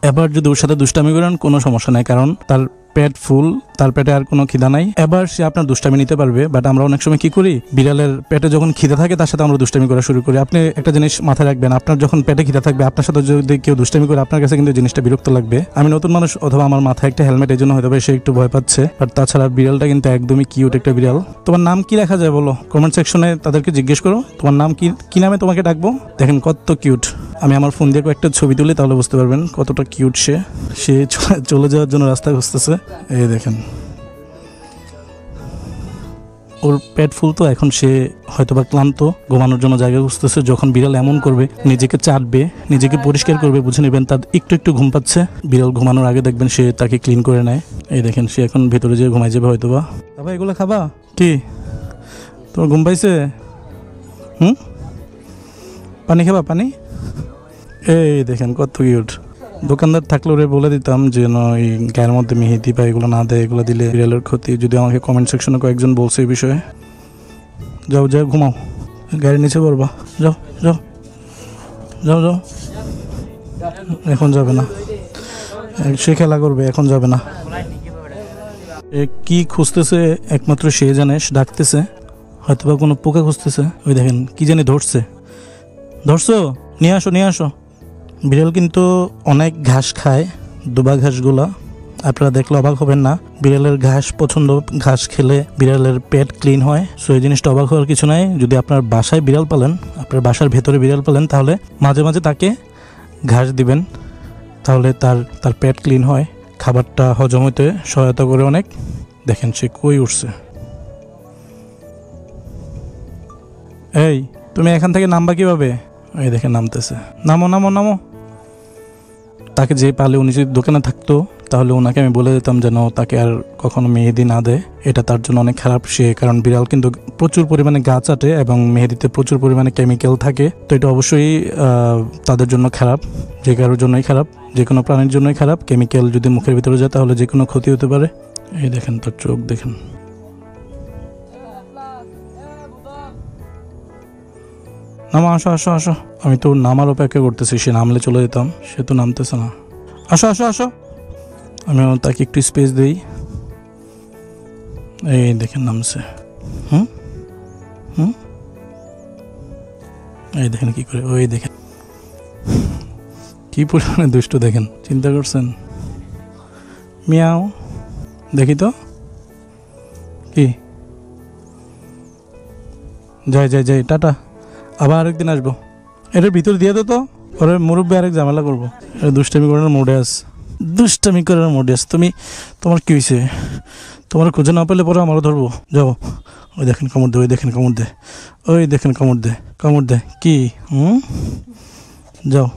এবার যদি ওর সাথে দুষ্টামি করেন কোনো সমস্যা নাই, কারণ তার পেট ফুল, তার পেটে আর কোনো খিদা নাই। এবার সে আপনার দুষ্টামি নিতে পারবে। বাট আমরা অনেক সময় কি করি, বিড়ালের পেটে যখন খিদা থাকে তার সাথে আমরা দুষ্টামি করা শুরু করি। আপনি একটা জিনিস মাথায় রাখবেন, আপনার যখন পেটে খিদা থাকবে আপনার সাথে যদি কেউ দুষ্টামি করে আপনার কাছে কিন্তু জিনিসটা বিরক্ত লাগবে। আমি নতুন মানুষ অথবা আমার মাথায় একটা হেলমেট, এই জন্য হয়তো সে একটু ভয় পাচ্ছে, বাট তাছাড়া বিড়ালটা কিন্তু একদমই কিউট একটা বিড়াল। তোমার নাম কি রাখা যায় বলো, কমেন্ট সেকশনে তাদেরকে জিজ্ঞেস করো তোমার নাম কি নামে তোমাকে ডাকবো। দেখেন কত কিউট। আমি আমার ফোন দিয়ে কয়েকটা ছবি তুলি তাহলে বুঝতে পারবেন কতটা কিউট সে চলে যাওয়ার জন্য রাস্তা খুঁজতেছে। এই দেখেন ওর পেট ফুল তো, এখন সে হয়তোবা ক্লান্ত, ঘুমানোর জন্য জায়গা খুঁজতেছে। যখন বিড়াল এমন করবে, নিজেকে চাটবে, নিজেকে পরিষ্কার করবে, বুঝে নেবেন তার একটু ঘুম পাচ্ছে। বিড়াল ঘুমানোর আগে দেখবেন সে তাকে ক্লিন করে নেয়। এই দেখেন সে এখন ভেতরে যেয়ে ঘুমাই যাবে হয়তোবা। বাবা এগুলো খাবা কি? তোমার ঘুম পাইছে? পানি খাবা? পানি? এই দেখেন কত কিউট। দোকানদার থাকলে ওরে বলে দিতাম যে এই গায়ের মধ্যে মেহেদি বা এগুলো না দেয়, এগুলো দিলে বিড়ালের ক্ষতি। যদি আমাকে কমেন্ট সেকশনে কয়েকজন বলছে এই বিষয়ে। যাও ঘুমাও, গাড়ির নিচে পড়বা। যাও যাও যাও যাও, এখন যাবে না, সে খেলা করবে, এখন যাবে না। কি খুঁজতেছে একমাত্র সে জানে, ডাকতেছে হয়তোবা কোনো পোকা খুঁজতেছে। ওই দেখেন কি জানি ধরছো, নিয়ে আসো। বিড়াল কিন্তু অনেক ঘাস খায়, দুবা ঘাসগুলা। আপনারা দেখলে অবাক হবেন না, বিড়ালের ঘাস পছন্দ, ঘাস খেলে বিড়ালের পেট ক্লিন হয়। সো এই জিনিসটা অবাক হওয়ার কিছু নাই। যদি আপনার বাসায় বিড়াল পালেন, আপনার বাসার ভেতরে বিড়াল পালেন, তাহলে মাঝে মাঝে তাকে ঘাস দিবেন, তাহলে তার পেট ক্লিন হয়, খাবারটা হজম হতে সহায়তা করে অনেক। দেখেন সে কই উঠছে। এই তুমি এখান থেকে নামবা কিভাবে? এই দেখে নামতেছে। নামো। তাকে যে পালে, উনি যদি দোকানে থাকতো তাহলে ওনাকে আমি বলে দিতাম যেন তাকে আর কখনো মেহেদি না দেয়। এটা তার জন্য অনেক খারাপ। কারণ বিড়াল কিন্তু প্রচুর পরিমাণে গাছ আটে এবং মেহেদিতে প্রচুর পরিমাণে কেমিক্যাল থাকে। তো এটা অবশ্যই তাদের জন্য খারাপ, যে কারোর জন্যই খারাপ, যে কোনো প্রাণীর জন্যই খারাপ। কেমিক্যাল যদি মুখের ভিতরে যায় তাহলে যে কোনো ক্ষতি হতে পারে। এই দেখেন তার চোখ দেখেন। নামো, আসো। আমি তো নামার অপেক্ষা করতেছি, সে নামলে চলে যেতাম, সে তো নামতেছে না। আসো। আমি তাকে একটু স্পেস দিই। এই দেখেন নামছে। এই দেখেন কি করে, ওই দেখেন কি পরিমাণে দুষ্ট দেখেন, চিন্তা করছেন? মিয়াও, দেখি তো কি। যাই, টাটা, আবার আরেকদিন আসবো। এটার ভিতর দিয়ে তো ওরে মুরব্বী আরেক ঝামেলা করবো। দুষ্টামি করার মোডে আস। তোমার কি হয়েছে? তোমার খুঁজে না পেলে পরে আমারও ধরবো। যাও, ওই দেখেন কামড় দে, কি যাও